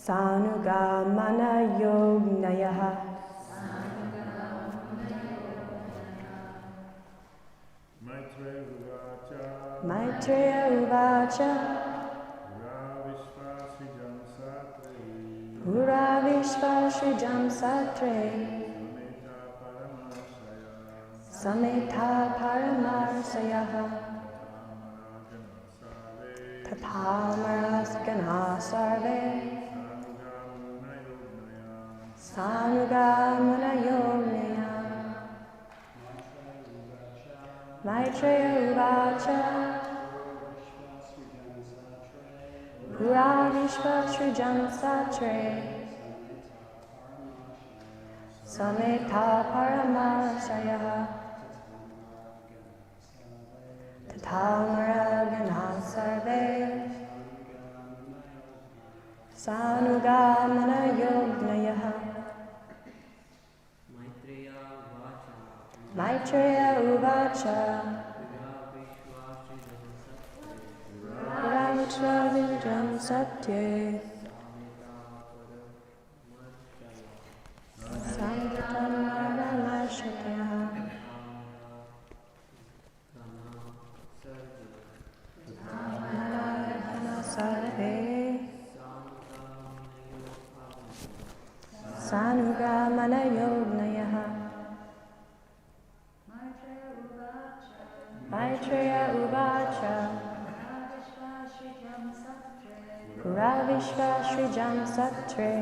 Sanugamana Yognaya. Maitreya Uvacha. Pura Vishva Srijam Satre. Sameta Paramasayaha. Tathamaras Gana Sarve. Sanugamana Yognaya. Maitreya Uvacha. Pura Vishva Srijam Satre. Sameta Paramasayaha. Tathamaras Gana Sarve. Sanugamana Yognaya. Maitreya Uvacha. Pura Vishva Satye. Samtamara Shatya. Sarve. Sanugamana Yognaya. Maitreya Uvacha. Pura Vishva Srijam Satre.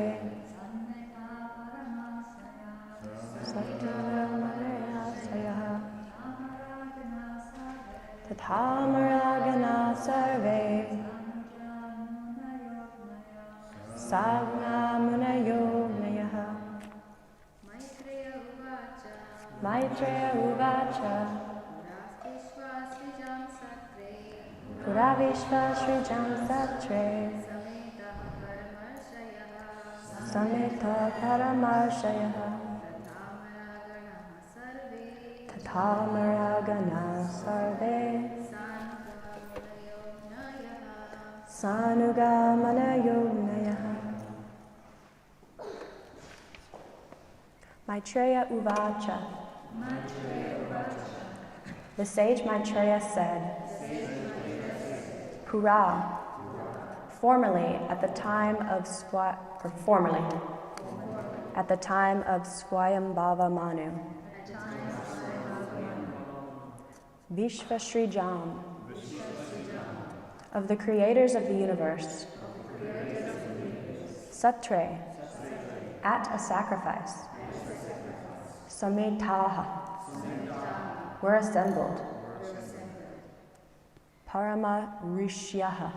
Satyamanayasayaha. Tathamaragana Sarve. Sagnamuna Yognaya. Maitreya Uvacha. Pura Vishva Srijam Satre. Sameta Paramarshaya. Tathamaragana Sarve. Sanugamana Yognaya. Maitreya Uvacha. The sage Maitreya said, Pura, formerly at the time of Swayambhava Manu, Vishvasrijam, of the creators of the universe, Satre, at a sacrifice, Sametaha, were assembled, Parama Rishyaha,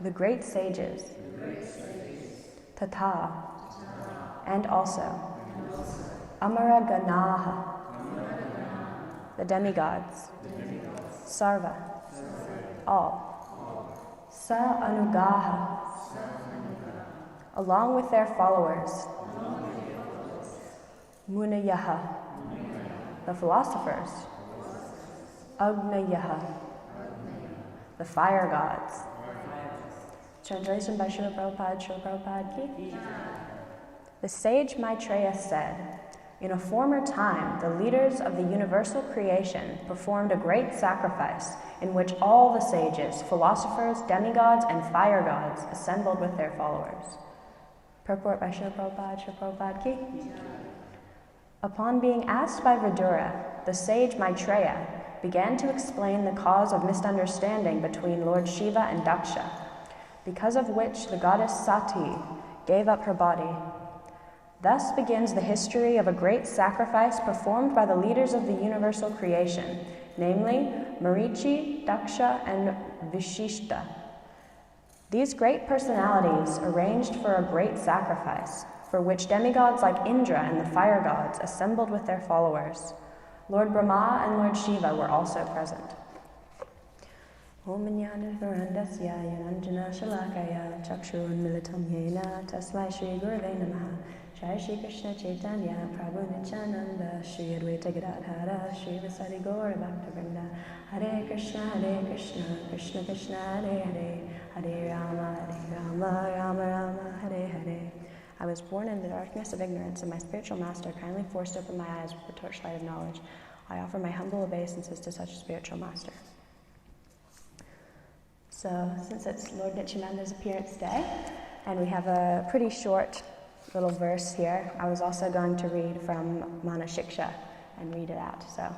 the great sages, Tata, and also Amaraganaha, the demigods, Sarva, all, Sa Anugaha, along with their followers, Munayaha, the philosophers, Agnayaha, the fire gods. Translation by Srila Prabhupada, Srila Prabhupada Ki. The sage Maitreya said, in a former time, the leaders of the universal creation performed a great sacrifice in which all the sages, philosophers, demigods, and fire gods assembled with their followers. Purport by Srila Prabhupada, Srila Prabhupada Ki. Upon being asked by Vidura, the sage Maitreya began to explain the cause of misunderstanding between Lord Shiva and Daksha, because of which the goddess Sati gave up her body. Thus begins the history of a great sacrifice performed by the leaders of the universal creation, namely Marichi, Daksha, and Vishishta. These great personalities arranged for a great sacrifice, for which demigods like Indra and the fire gods assembled with their followers. Lord Brahma and Lord Shiva were also present. Om Jnana Varandasya Yananjana Shalakaya Chakshurunmilitam Yena Tasmai Shri Gurave Namaha Jai Shri Krishna Chaitanya Prabhu Nityananda Shri Advaita Gadadhara Shri Vasari Gaura Bhaktivinoda Hare Krishna Krishna Krishna Hare Hare Hare Rama Rama Rama Hare Hare. I was born in the darkness of ignorance, and my spiritual master kindly forced open my eyes with the torchlight of knowledge. I offer my humble obeisances to such a spiritual master. So, since it's Lord Nityananda's appearance day, and we have a pretty short little verse here, I was also going to read from Mana Shiksha and read it out. So,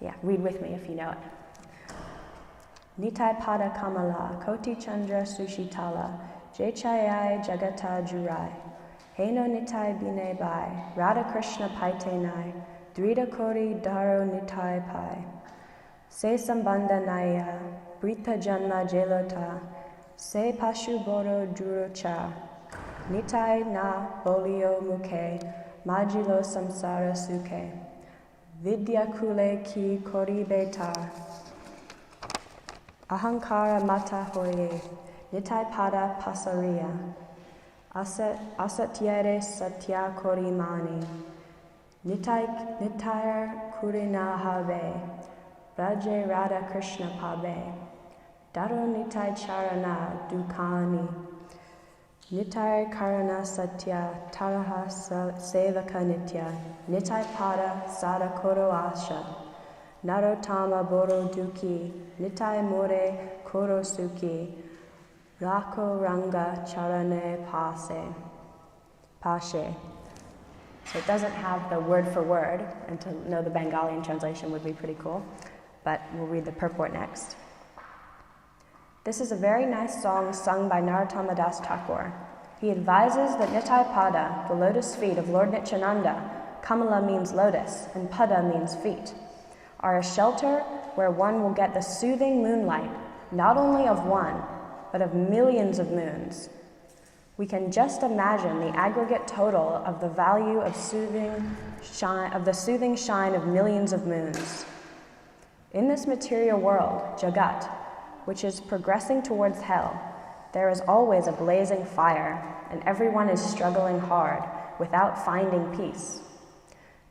yeah, read with me if you know it. Nitai Pada Kamala, Koti Chandra Sushitala, Jechayai Jagata Jurai, Heno Nitai Bine Bai, Radha Krishna Paite Nai, Drita Kori Daro Nitai Pai, Se Sambandha Naya, Brita Janma Jelota, Se Pashu Boro Durocha, Nitai Na Bolio Muke, Majilo Samsara Suke, Vidya Kule Ki Kori Betar, Ahankara Mata Hoye, Nitai Pada Pasariya, Asatyere Satya Kori Mani, Nitayar Kurina Have, Raje Radha Krishna Pabe, Daro Nitai Charana Dukani, Nitai Karana Satya Taraha Sevaka Nitya, Nitai Pada Sada Koro Asha, Narotama Boro Duki, Nitai More Koro Suki, Rako Ranga Charane Pashe. So it doesn't have the word for word, and to know the Bengali translation would be pretty cool, but we'll read the purport next. This is a very nice song sung by Narottama Das Thakur. He advises that Nitai Pada, the lotus feet of Lord Nityananda, Kamala means lotus, and Pada means feet, are a shelter where one will get the soothing moonlight, not only of one, but of millions of moons. We can just imagine the aggregate total of the value of the soothing shine of millions of moons. In this material world, Jagat, which is progressing towards hell, there is always a blazing fire, and everyone is struggling hard without finding peace.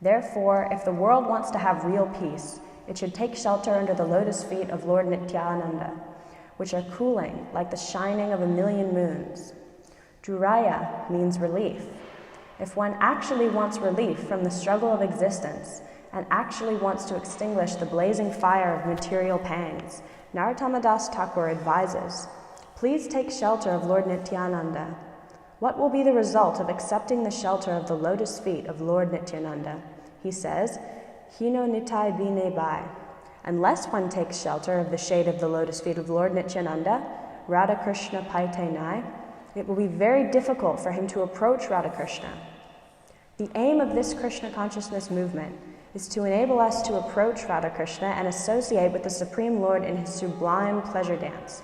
Therefore, if the world wants to have real peace, it should take shelter under the lotus feet of Lord Nityananda, which are cooling like the shining of a million moons. Duraya means relief. If one actually wants relief from the struggle of existence and actually wants to extinguish the blazing fire of material pangs, Narottama Das Thakur advises, please take shelter of Lord Nityananda. What will be the result of accepting the shelter of the lotus feet of Lord Nityananda? He says, Hino Nitai Bine Bai. Unless one takes shelter of the shade of the lotus feet of Lord Nityananda, Radha Krishna Paite Nai, it will be very difficult for him to approach Radha Krishna. The aim of this Krishna consciousness movement is to enable us to approach Radha Krishna and associate with the Supreme Lord in his sublime pleasure dance.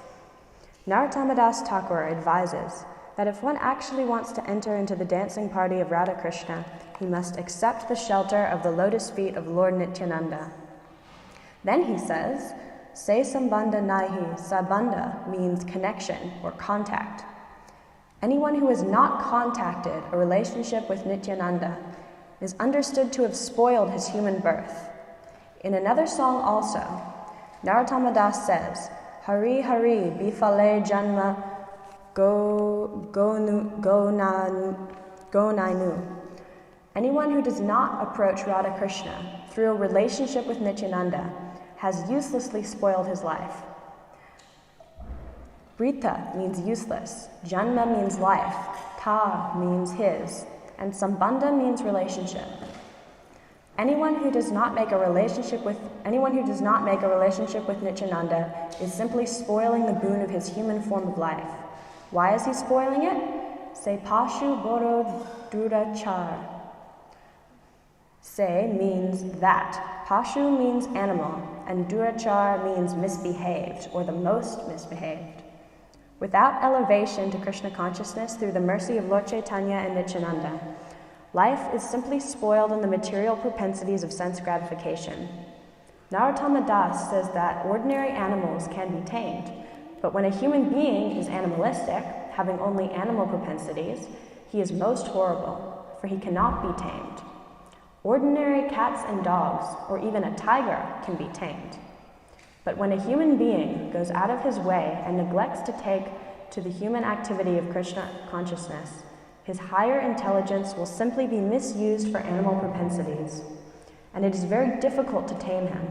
Narottama Das Thakur advises that if one actually wants to enter into the dancing party of Radha Krishna, he must accept the shelter of the lotus feet of Lord Nityananda. Then he says, Se Sambandha Nahi, Sabandha means connection or contact. Anyone who has not contacted a relationship with Nityananda is understood to have spoiled his human birth. In another song also, Narottama Das says, Hari Hari Bifale Janma Go Nainu. Anyone who does not approach Radha Krishna through a relationship with Nityananda has uselessly spoiled his life. Brita means useless, Janma means life, Ta means his, and Sambandha means relationship. Anyone who does not make a relationship with Nityananda is simply spoiling the boon of his human form of life. Why is he spoiling it? Se Pashu Boro Durachar. Se means that. Pashu means animal, and Durachar means misbehaved, or the most misbehaved. Without elevation to Krishna consciousness through the mercy of Lord Chaitanya and Nityananda, life is simply spoiled in the material propensities of sense gratification. Narottama Das says that ordinary animals can be tamed, but when a human being is animalistic, having only animal propensities, he is most horrible. for he cannot be tamed. Ordinary cats and dogs, or even a tiger, can be tamed. But when a human being goes out of his way and neglects to take to the human activity of Krishna consciousness, his higher intelligence will simply be misused for animal propensities, and it is very difficult to tame him.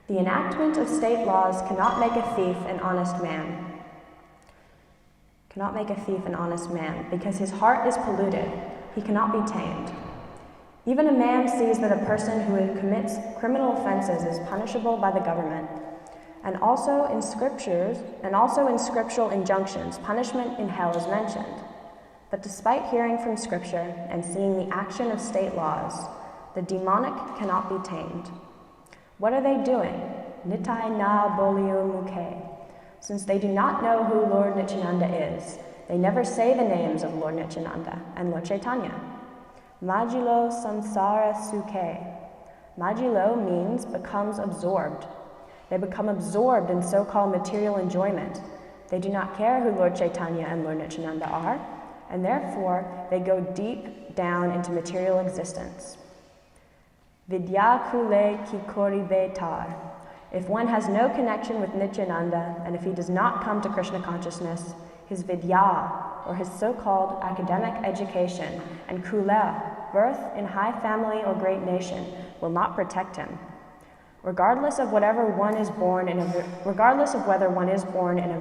The enactment of state laws cannot make a thief an honest man. Because his heart is polluted. He cannot be tamed. Even a man sees that a person who commits criminal offenses is punishable by the government, and also in scriptural injunctions, punishment in hell is mentioned. But despite hearing from scripture and seeing the action of state laws, the demonic cannot be tamed. What are they doing? Nitai na bolio mukhe. Since they do not know who Lord Nityananda is, they never say the names of Lord Nityananda and Lord Chaitanya. Majilo samsara sukhe. Majilo means becomes absorbed. They become absorbed in so-called material enjoyment. They do not care who Lord Chaitanya and Lord Nityananda are, and therefore they go deep down into material existence. Vidya kule kikori betar. If one has no connection with Nityananda, and if he does not come to Krishna consciousness, his vidya, or his so-called academic education, and kula, birth in high family or great nation, will not protect him. Regardless of whether one is born in a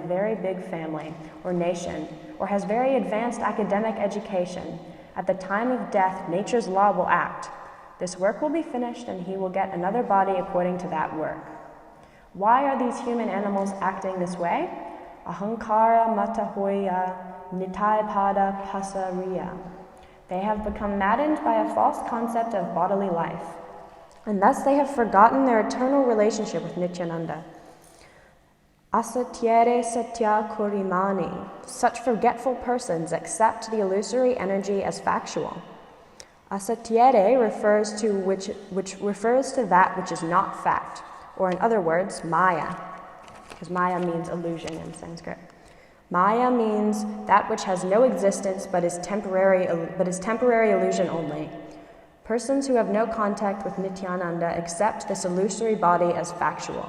very big family or nation, or has very advanced academic education, at the time of death, nature's law will act. This work will be finished and he will get another body according to that work. Why are these human animals acting this way? Ahankara matahoya nitai pada pasariya. They have become maddened by a false concept of bodily life, and thus they have forgotten their eternal relationship with Nityananda. Asatyere satya kurimani. Such forgetful persons accept the illusory energy as factual. Asatyere refers to that which is not fact, or in other words, maya, because maya means illusion in Sanskrit. Maya means that which has no existence but is temporary illusion only. Persons who have no contact with Nityananda accept this illusory body as factual.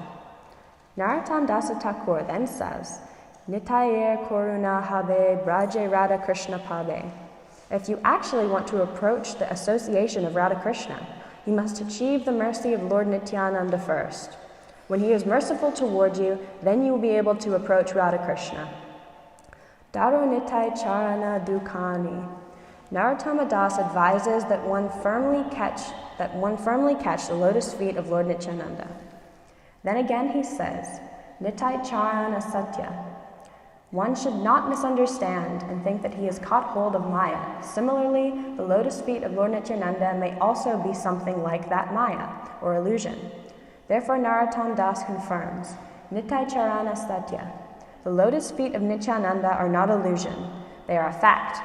Narottam Dasa Thakur then says, Nitayer Koruna Habe Braje Radha Krishna Pade. If you actually want to approach the association of Radha Krishna, you must achieve the mercy of Lord Nityananda first. When he is merciful toward you, then you will be able to approach Radha Krishna. Daro Nitai Charana Dukani. Narottama Das advises that one firmly catch the lotus feet of Lord Nityananda. Then again he says, Nitai Charana Satya. One should not misunderstand and think that he has caught hold of Maya. Similarly, the lotus feet of Lord Nityananda may also be something like that Maya, or illusion. Therefore Narottam Das confirms, Nitai Charana Satya. The lotus feet of Nityananda are not illusion, they are a fact.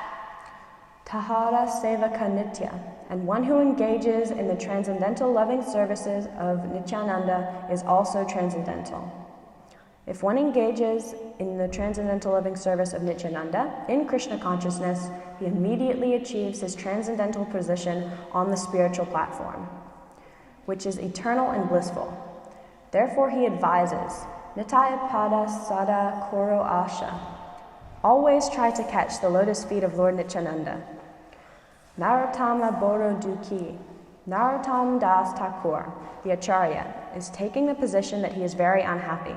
Tahara Sevaka Nitya, and one who engages in the transcendental loving services of Nityananda is also transcendental. If one engages in the transcendental loving service of Nityananda in Krishna consciousness, he immediately achieves his transcendental position on the spiritual platform, which is eternal and blissful. Therefore he advises, Nitaya Pada Sada Koro Asha. Always try to catch the lotus feet of Lord Nityananda. Narottama Boro Duki. Narottam Das Thakur, the Acharya, is taking the position that he is very unhappy.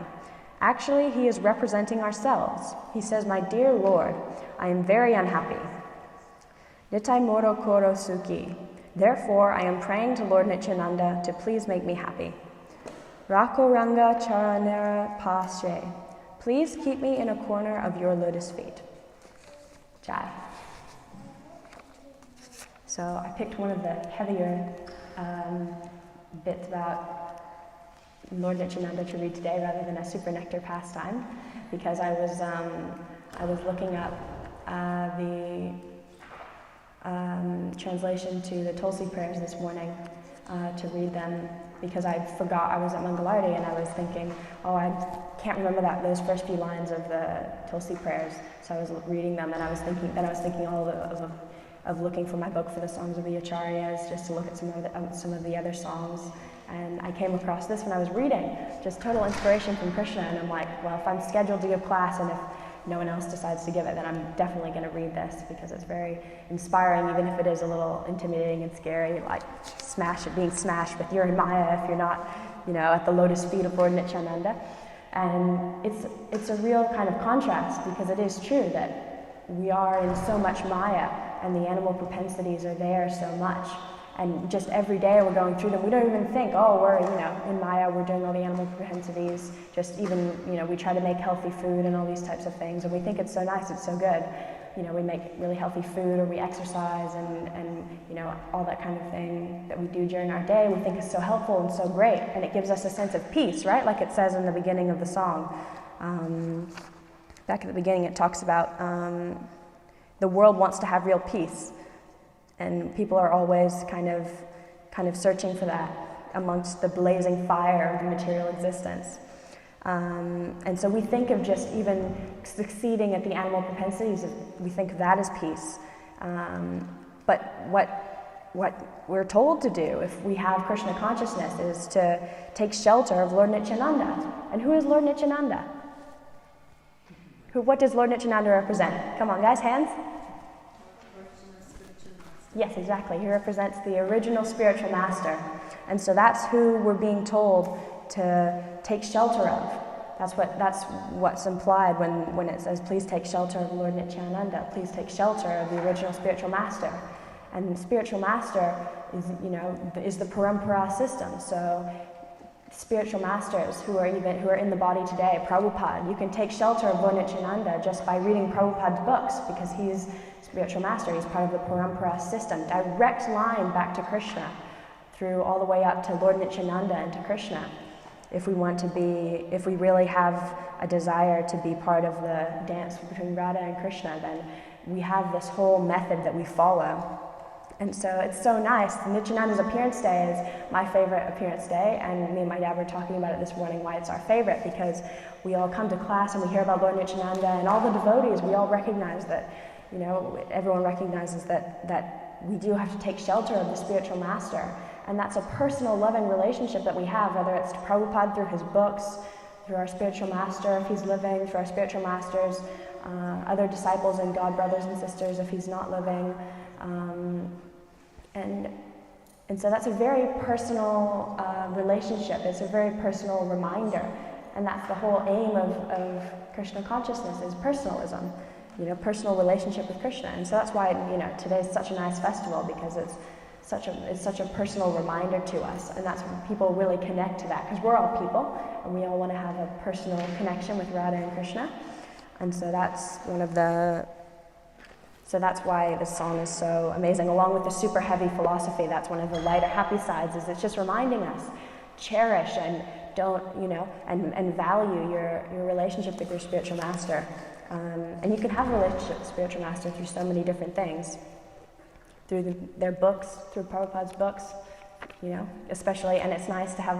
Actually, he is representing ourselves. He says, My dear Lord, I am very unhappy. Nitai Moro Koro Suki. Therefore, I am praying to Lord Nityananda to please make me happy. Rako Ranga Charanera Pashe. Please keep me in a corner of your lotus feet. Jai. So I picked one of the heavier bits about Lord Nityananda to read today rather than a super nectar pastime, because I was looking up the translation to the Tulsi prayers this morning to read them, because I forgot I was at Mangalarti and I was thinking, oh, I can't remember those first few lines of the Tulsi prayers. So I was reading them and I was thinking all of of looking for my book for the songs of the Acharyas, just to look at some of the other songs. And I came across this when I was reading, just total inspiration from Krishna. And I'm like, well, if I'm scheduled to give class and if no one else decides to give it, then I'm definitely going to read this because it's very inspiring, even if it is a little intimidating and scary, like being smashed with you're in Maya if you're not, at the lotus feet of Lord Nityananda. And it's a real kind of contrast, because it is true that we are in so much Maya and the animal propensities are there so much. And just every day we're going through them. We don't even think, oh, we're, in Maya, we're doing all the animal propensities. Just even, we try to make healthy food and all these types of things. And we think it's so nice, it's so good. We make really healthy food, or we exercise and all that kind of thing that we do during our day. We think is so helpful and so great. And it gives us a sense of peace, right? Like it says in the beginning of the song. Back at the beginning, it talks about the world wants to have real peace. And people are always kind of searching for that amongst the blazing fire of the material existence. And so we think of just even succeeding at the animal propensities, we think of that as peace. But what we're told to do if we have Krishna consciousness is to take shelter of Lord Nityananda. And who is Lord Nityananda? What does Lord Nityananda represent? Come on, guys, hands. Yes, exactly. He represents the original spiritual master. And so that's who we're being told to take shelter of. That's what's implied when it says, please take shelter of Lord Nityananda, please take shelter of the original spiritual master. And the spiritual master is the parampara system. So spiritual masters who are in the body today, Prabhupada, you can take shelter of Lord Nityananda just by reading Prabhupada's books, because he's spiritual master, he's part of the parampara system, direct line back to Krishna, through all the way up to Lord Nityananda and to Krishna. If we really have a desire to be part of the dance between Radha and Krishna, then we have this whole method that we follow. And so it's so nice. Nityananda's appearance day is my favorite appearance day, and me and my dad were talking about it this morning, why it's our favorite, because we all come to class and we hear about Lord Nityananda, and all the devotees, we all recognize that, everyone recognizes that we do have to take shelter of the spiritual master. And that's a personal, loving relationship that we have, whether it's to Prabhupada through his books, through our spiritual master if he's living, through our spiritual masters, other disciples and God brothers and sisters if he's not living. And so that's a very personal relationship. It's a very personal reminder. And that's the whole aim of Krishna consciousness, is personalism. Personal relationship with Krishna. And so that's why, today's such a nice festival, because it's such a personal reminder to us. And that's when people really connect to that, because we're all people and we all want to have a personal connection with Radha and Krishna. And so that's that's why this song is so amazing. Along with the super heavy philosophy, that's one of the lighter, happy sides, is it's just reminding us, cherish and don't, and value your relationship with your spiritual master. And you can have a relationship with spiritual master through so many different things. Through their books, through Prabhupada's books, especially, and it's nice to have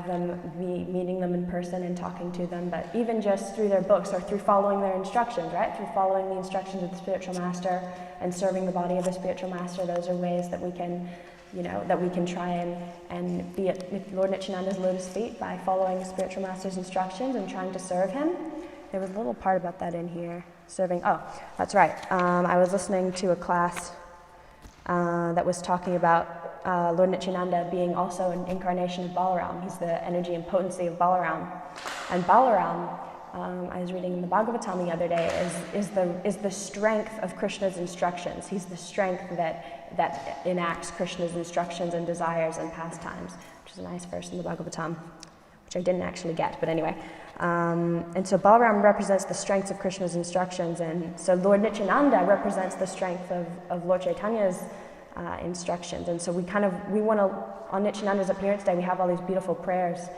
them meeting them in person and talking to them, but even just through their books or through following their instructions, right? Through following the instructions of the spiritual master and serving the body of the spiritual master, those are ways that we can, try and be at Lord Nityananda's lotus feet by following the spiritual master's instructions and trying to serve him. There was a little part about that in here. Serving, that's right. I was listening to a class that was talking about Lord Nityananda being also an incarnation of Balaram. He's the energy and potency of Balaram. And Balaram, I was reading in the Bhagavatam the other day, is the strength of Krishna's instructions. He's the strength that enacts Krishna's instructions and desires and pastimes, which is a nice verse in the Bhagavatam, which I didn't actually get, but anyway. And so Balaram represents the strength of Krishna's instructions, and so Lord Nityananda represents the strength of Lord Chaitanya's instructions. And so we want to, on Nityananda's appearance day, we have all these beautiful prayers.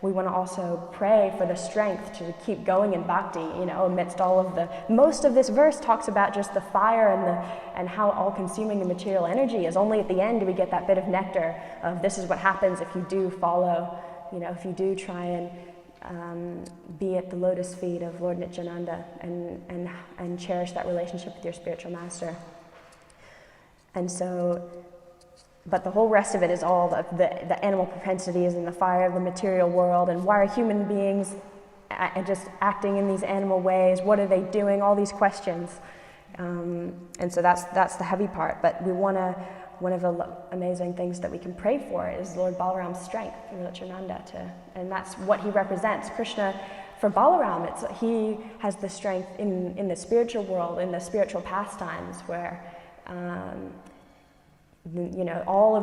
We want to also pray for the strength to keep going in bhakti, amidst all of most of this verse talks about just the fire and how all-consuming the material energy is. Only at the end do we get that bit of nectar of this is what happens if you do follow, if you do try and be at the lotus feet of Lord Nityananda and cherish that relationship with your spiritual master. And so, but the whole rest of it is all the animal propensities and the fire of the material world, and why are human beings just acting in these animal ways? What are they doing? All these questions. And so that's the heavy part. But one of the amazing things that we can pray for is Lord Balaram's strength through Nityananda, and that's what he represents. Krishna, for Balaram, he has the strength in the spiritual world, in the spiritual pastimes, where all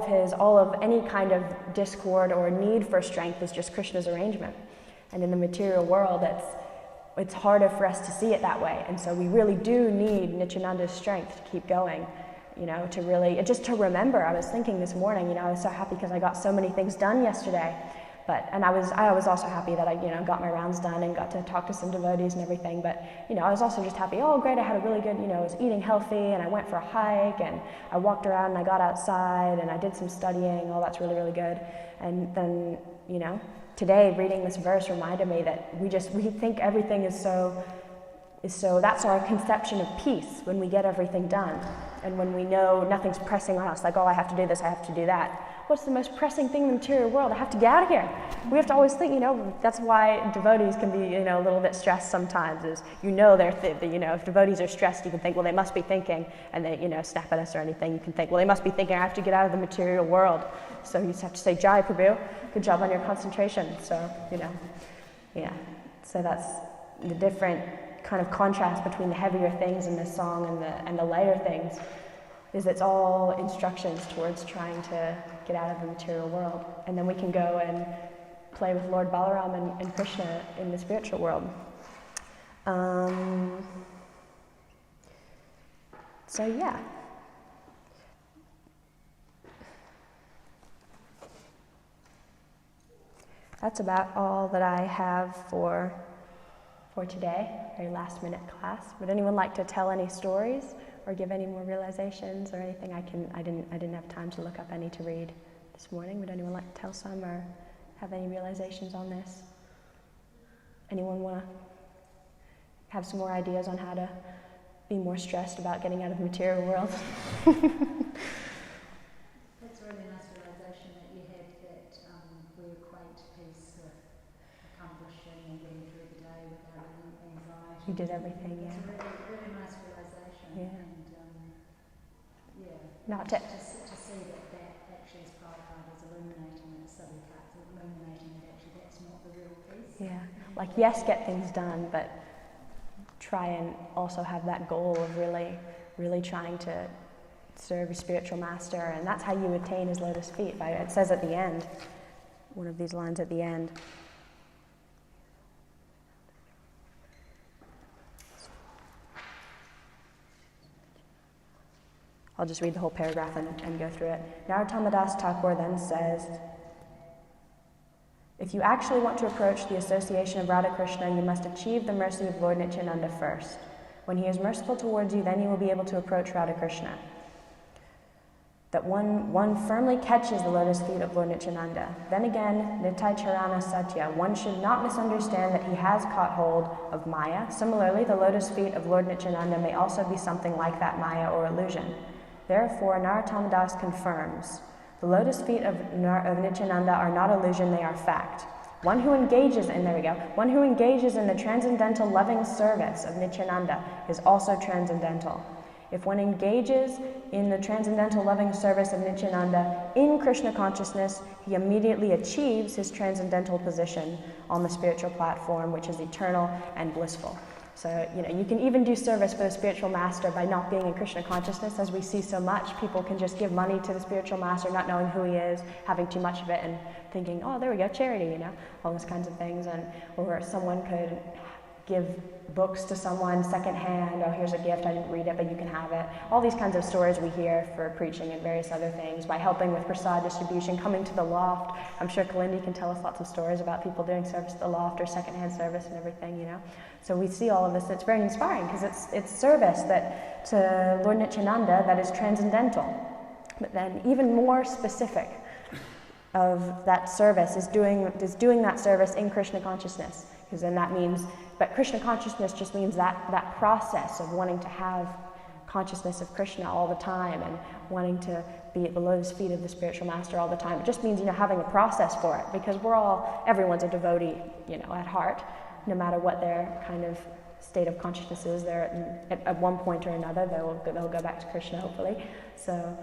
of any kind of discord or need for strength is just Krishna's arrangement. And in the material world, it's harder for us to see it that way. And so we really do need Nityananda's strength to keep going, to really, just to remember. I was thinking this morning, I was so happy because I got so many things done yesterday. And I was also happy that I, got my rounds done and got to talk to some devotees and everything. But, I was also just happy, oh, great, I had a really good, I was eating healthy, and I went for a hike, and I walked around, and I got outside, and I did some studying. Oh, that's really, really good. And then, today, reading this verse reminded me that we think everything is so, that's our conception of peace, when we get everything done. And when we know nothing's pressing on us, like, oh, I have to do this, I have to do that. What's the most pressing thing in the material world? I have to get out of here. We have to always think, that's why devotees can be, a little bit stressed sometimes, is, if devotees are stressed, you can think, well, they must be thinking, and they, snap at us or anything. You can think, well, they must be thinking, I have to get out of the material world. So you just have to say, Jai Prabhu, good job on your concentration. So, yeah. So that's the different kind of contrast between the heavier things in this song and the lighter things, is it's all instructions towards trying to get out of the material world. And then we can go and play with Lord Balaram and Krishna in the spiritual world. So yeah. That's about all that I have for today, very last minute class. Would anyone like to tell any stories or give any more realizations or anything? I didn't have time to look up any to read this morning. Would anyone like to tell some or have any realizations on this? Anyone want to have some more ideas on how to be more stressed about getting out of the material world? That's a really nice realization that you had, that we equate peace with accomplishing and getting through the day without any anxiety. You did everything, yeah. It's a really, really nice realization. Yeah. And Not to see that actually is Prabhupada is illuminating it, Subhikat's illuminating that actually that's not the real peace. Yeah, like yes, get things done, but try and also have that goal of really, really trying to serve your spiritual master, and that's how you attain his lotus feet. It says at the end, one of these lines at the end. I'll just read the whole paragraph and go through it. Narottama Das Thakur then says, if you actually want to approach the association of Radha Krishna, you must achieve the mercy of Lord Nityananda first. When he is merciful towards you, then you will be able to approach Radha Krishna. That one firmly catches the lotus feet of Lord Nityananda. Then again, Nitai Charana Satya, one should not misunderstand that he has caught hold of Maya. Similarly, the lotus feet of Lord Nityananda may also be something like that Maya or illusion. Therefore, Narottama Das confirms, the lotus feet of Nityananda are not illusion, they are fact. One who engages in the transcendental loving service of Nityananda is also transcendental. If one engages in the transcendental loving service of Nityananda in Krishna consciousness, he immediately achieves his transcendental position on the spiritual platform, which is eternal and blissful. So, you can even do service for the spiritual master by not being in Krishna consciousness, as we see so much. People can just give money to the spiritual master, not knowing who he is, having too much of it, and thinking, oh, there we go, charity, all those kinds of things. Or someone could give books to someone secondhand. Oh, here's a gift, I didn't read it, but you can have it. All these kinds of stories we hear for preaching and various other things, by helping with prasad distribution, coming to the loft. I'm sure Kalindi can tell us lots of stories about people doing service at the loft or secondhand service and everything, So we see all of this. It's very inspiring because it's service that to Lord Nityananda that is transcendental, but then even more specific. of that service is doing that service in Krishna consciousness, because then that means, but Krishna consciousness just means that process of wanting to have consciousness of Krishna all the time and wanting to be at the lotus feet of the spiritual master all the time. It just means, having a process for it, because everyone's a devotee, at heart, no matter what their kind of state of consciousness is. They're at one point or another, they'll go back to Krishna, hopefully. So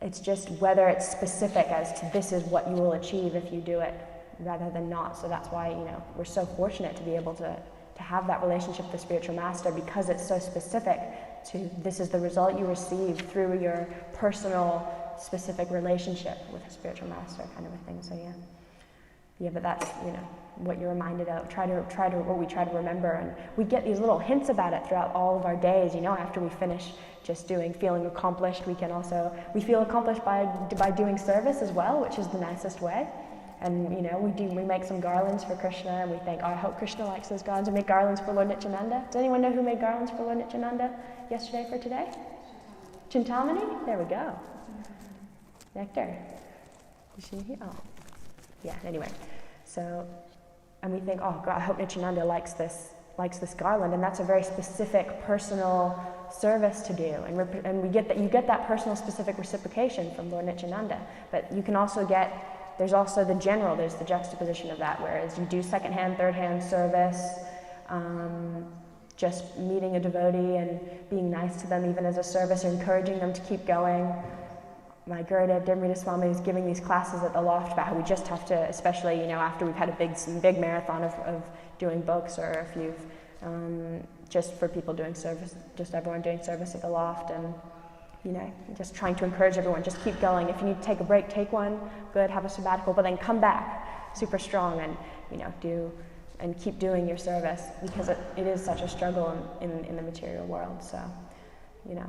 it's just whether it's specific as to this is what you will achieve if you do it, rather than not. So that's why, we're so fortunate to be able to have that relationship with the spiritual master, because it's so specific to this is the result you receive through your personal, specific relationship with the spiritual master, kind of a thing. So yeah, but that's what you're reminded of. What we try to remember, and we get these little hints about it throughout all of our days. After we finish just feeling accomplished, we feel accomplished by doing service as well, which is the nicest way. And we make some garlands for Krishna, and we think, I hope Krishna likes those garlands. We make garlands for Lord Nityananda. Does anyone know who made garlands for Lord Nityananda yesterday for today? Chintamani? There we go. Nectar. Is she here? Oh. Yeah, anyway. So, and we think, oh God, I hope Nityananda likes this garland, and that's a very specific, personal service to do, and you get that personal, specific reciprocation from Lord Nityananda. But you can also there's also the general, there's the juxtaposition of that, whereas you do second-hand, third-hand service, just meeting a devotee and being nice to them even as a service, or encouraging them to keep going. My Gurudev Dimrita Swami is giving these classes at the loft about how we just have to, especially after we've had a big marathon of doing books, or if you've just for people doing service, just everyone doing service at the loft, and just trying to encourage everyone, just keep going. If you need to take a break, take one, good, have a sabbatical, but then come back super strong and do and keep doing your service, because it is such a struggle in the material world. So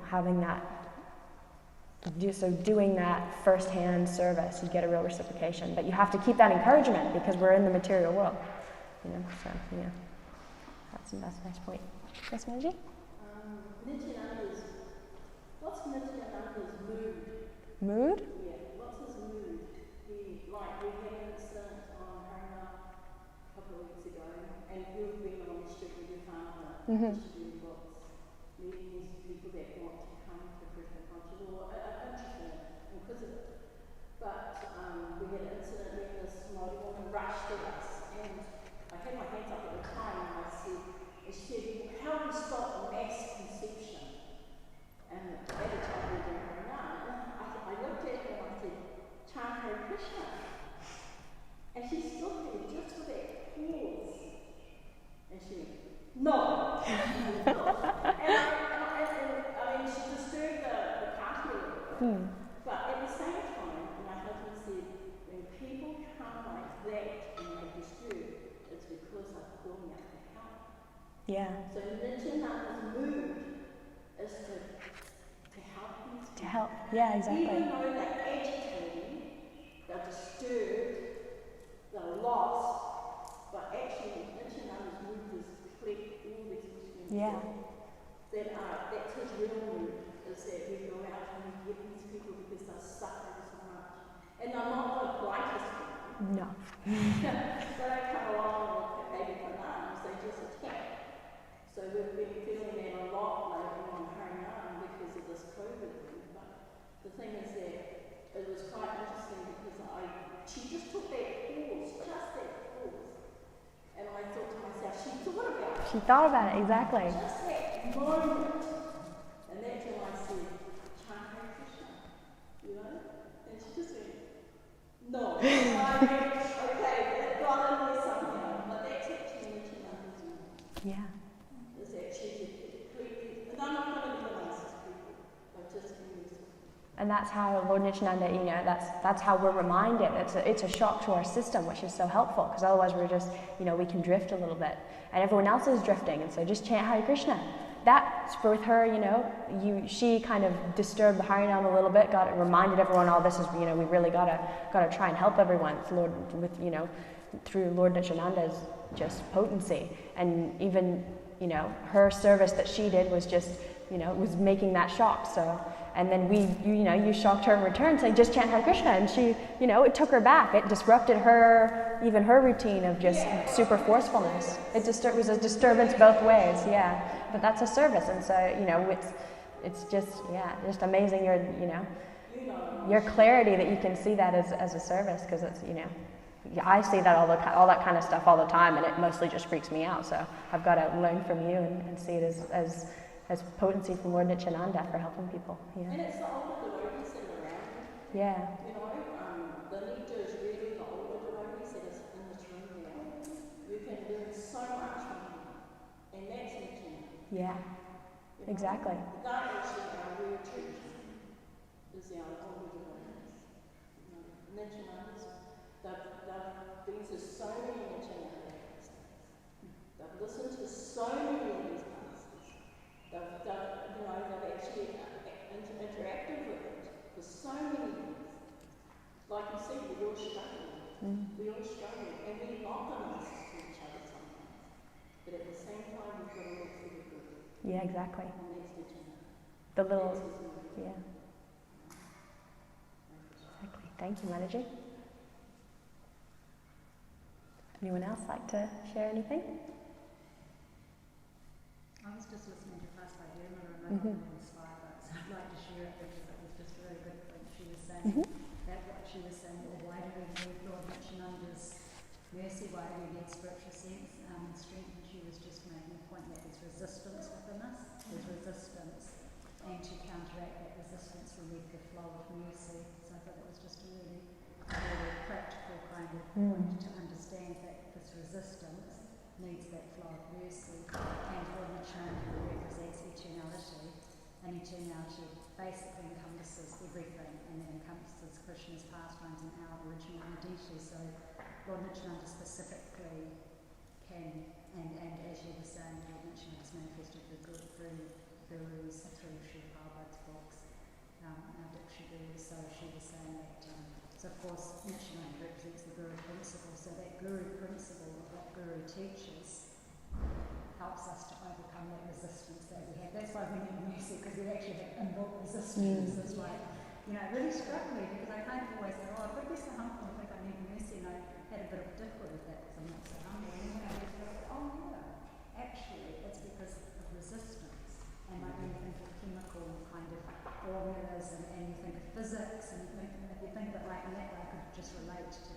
having that, doing that first-hand service, you get a real reciprocation, but you have to keep that encouragement, because we're in the material world. So yeah, that's a nice point. Yes, Manji? What's Nityananda's mood? Mood? Yeah, what's his mood? We had an incident on Harana a couple of weeks ago, and we've been on the street with your father, distributing books, meeting these people that want to come to Krishna consciousness, or are interested, inquisitive. But we had an incident where this Māori woman rushed at us, and I had my hands up at the time, and she said, how do we stop mass conception? And at the time we were doing Harinam, I looked at her and I said, chant Hare Krishna. And she stood there just with that pause. And she went, no. and she disturbed the party a little bit. But at the same time, my husband said, when people come like that and they disturb, it's because they're calling out for help. Yeah. So Nityananda's mood is to help, yeah, exactly. Even though they're agitated, they're disturbed, they're lost, but actually Nityananda's mood is to collect all these Muslims. Yeah. That's his real mood, is that we go out and we get these people because they're suffering so much. And they're not the politest people. No. They don't come along with baby bananas, they just attack. So we've been feeling that a lot lately on Harinam because of this COVID thing. But the thing is that it was quite interesting because she just took that pause, and I thought to myself, she thought about it. She thought about it, exactly. Just that moment. And that's when I said, chant Hare Krishna, And she just went, no. Okay, God, there's something else. But that's actually Nityananda's mood. Yeah. Is that she completely, and I'm not going to be the nicest people, but just be useful. And that's how Lord Nityananda, that's how we're reminded. It's a shock to our system, which is so helpful, because otherwise we're just, we can drift a little bit. And everyone else is drifting, and so just chant Hare Krishna. That's with her, she kind of disturbed the Harinam a little bit, reminded everyone, this is, we really gotta try and help everyone through Lord Nityananda's just potency. And even, her service that she did was just was making that shock. So, and then you shocked her in return, saying just chant Hare Krishna, and she, it took her back. It disrupted even her routine of just super forcefulness. It was a disturbance both ways, yeah. But that's a service, and so it's just amazing your clarity that you can see that as a service, because it's I see that all that kind of stuff all the time, and it mostly just freaks me out. So I've got to learn from you and see it as potency from Lord Nityananda for helping people. Yeah. And it's the older devotees that are around you. Yeah. The nectar is really the older devotees that is in this room now. You can learn so much from them, and that's Nityananda. Yeah. Exactly. They actually are real teachers. Is our older devotees. Nityanandas. They've been to so many Nityananda classes. They've listened to so many of these classes. They've actually interacted with it for so many years. Like you said, we all struggle. We all struggle, and we're not going to listen to each other sometimes. But at the same time, we've got to look for the good. Yeah, exactly. And that's Nityananda. The little, yeah. Exactly. Thank you, Manaji. Anyone else like to share anything? I was just listening to class by Irma and I got inspired by it, so I'd like to share it because it was just a really good thing. She was saying that what she was saying, why do we need Lord Nityananda's mercy, why do we need spiritual sense, strength, and she was just making a point that there's resistance within us, there's resistance, and to counteract that resistance we need the flow of mercy. So I thought that was just a really practical kind of point to understand that this resistance needs that flow of mercy, and Lord Nityananda represents eternality, and eternality basically encompasses everything, and it encompasses Krishna's pastimes and our original identity. So Lord Nityananda specifically can, and as you were saying, Lord Nityananda's manifested the gurus through Sri Prabhupada's books, our Diksha Gurus. So she was saying that, so of course Nityananda represents the Guru principle, so that Guru principle of what Guru teaches helps us to overcome that resistance that we have. That's why we need mercy, because we actually have inbuilt resistance. It's like, it really struck me, because I kind of always thought, I've got to be so humble, I think I need mercy, and I had a bit of a difficulty with that because I'm not so humble. And then I thought, actually, it's because of resistance. And like when you think of chemical kind of formulas, and you think of physics, and if you think of it like in that way, I could just relate to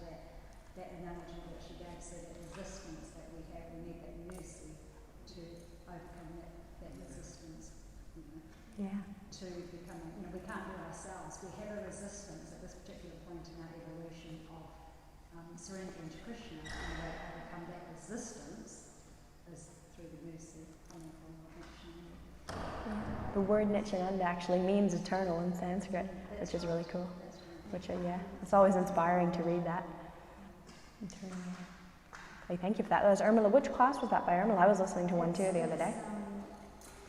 that analogy that she gave. So that resistance that we have, we need that mercy to overcome that resistance. Yeah. To become, we can't do it ourselves. We have a resistance at this particular point in our evolution of surrendering to Krishna, and to overcome that resistance is through the mercy coming from Nityananda. Yeah. The word Nityananda actually means eternal in Sanskrit, which is really cool. It's always inspiring to read that. Eternal. Okay, thank you for that. That was Irmila. Which class was that by Irmila? I was listening to one too the other day.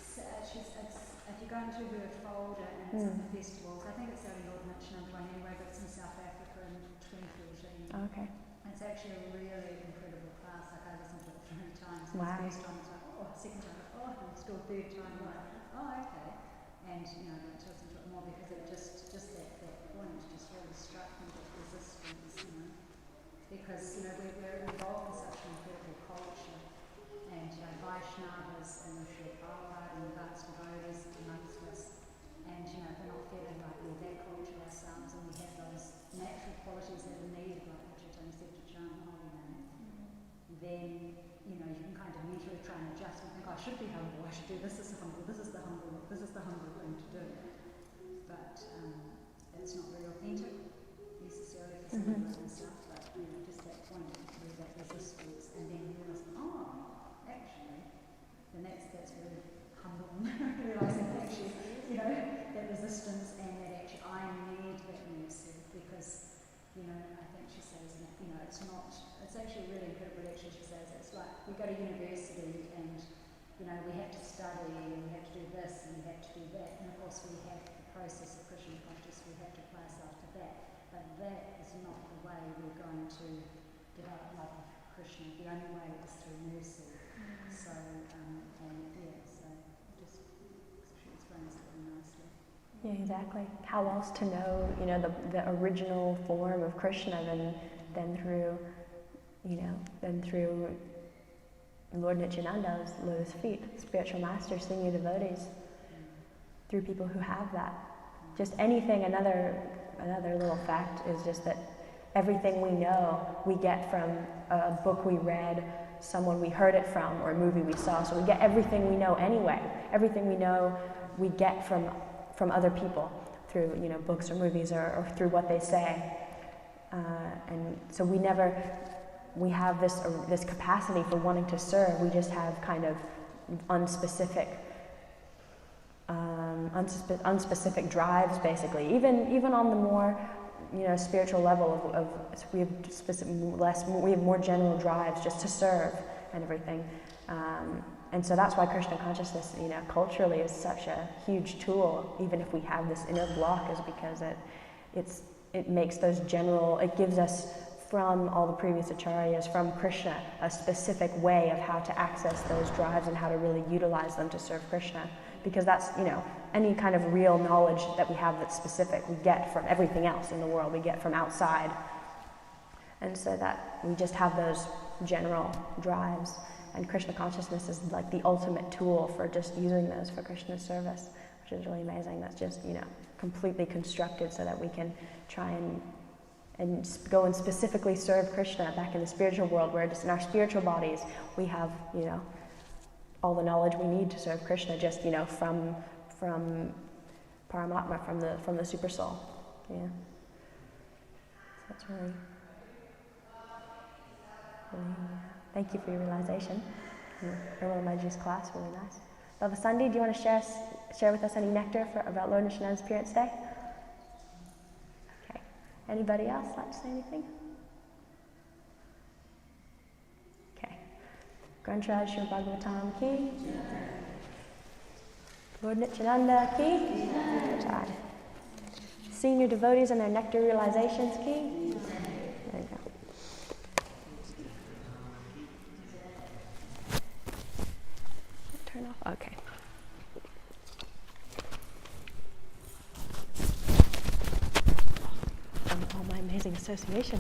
If you go into her folder and it's in the festivals, I think it's the only Lord Nityananda one anyway, but it's in South Africa in 2014. Oh, okay. It's actually a really incredible class. Like I listened to it 3 times. Wow. The first time it's like, second time, and still third time, like, okay. And I went to listen to it more because it just that point just really struck me, that resistance, because we're involved in such an incredible culture, and Vaishnavas and Sri Prabhupada and advanced devotees amongst us, and we're not feeling like we're that culture ourselves, and we have those natural qualities that are needed, like what you're telling us to chant the holy name. Then you can kind of mentally try and adjust and think, I should be humble, I should do this is humble, this is the humble thing to do. But it's not very authentic necessarily for someone like myself, but just that point where that resistance, and then realising, actually, then that's very humble, realising actually, that resistance, and that actually I need that mercy, because, I think she says, it's actually really incredible actually, she says, it's like we go to university and, we have to study and we have to do this and we have to do that, and of course we have the process of Krishna consciousness, we have to apply ourselves to that, but that is not the way we're going to develop love of Krishna. The only way is through mercy. So, so just Yeah, exactly. How else to know, the original form of Krishna than through, Lord Nityananda's lotus feet, spiritual masters, senior devotees, through people who have that. Just anything, another little fact is just that everything we know, we get from a book we read, someone we heard it from, or a movie we saw. So we get everything we know anyway. Everything we know, we get from other people through, books or movies or through what they say. And so we have this capacity for wanting to serve. We just have kind of unspecific drives, basically. Even on the more, spiritual level of we have more general drives just to serve and everything. And so that's why Krishna consciousness, culturally is such a huge tool, even if we have this inner block, is because it makes those general, it gives us from all the previous acharyas, from Krishna, a specific way of how to access those drives and how to really utilize them to serve Krishna. Because that's, any kind of real knowledge that we have that's specific, we get from everything else in the world, we get from outside. And so that we just have those general drives. And Krishna consciousness is like the ultimate tool for just using those for Krishna's service, which is really amazing. That's just, completely constructed so that we can try and go and specifically serve Krishna back in the spiritual world, where just in our spiritual bodies we have, all the knowledge we need to serve Krishna, just, from Paramatma, from the super soul. Yeah. So that's really thank you for your realization. Nirmala Maji's class, really nice. Baba Sandi, do you want to share with us any nectar about Lord Nityananda's Appearance Day? Okay. Anybody else like to say anything? Okay. Grantraj Srimad Bhagavatam ki. Lord Nityananda ki. Jai. Senior devotees and their nectar realizations ki. There you go. Turn off. Okay. All my amazing association.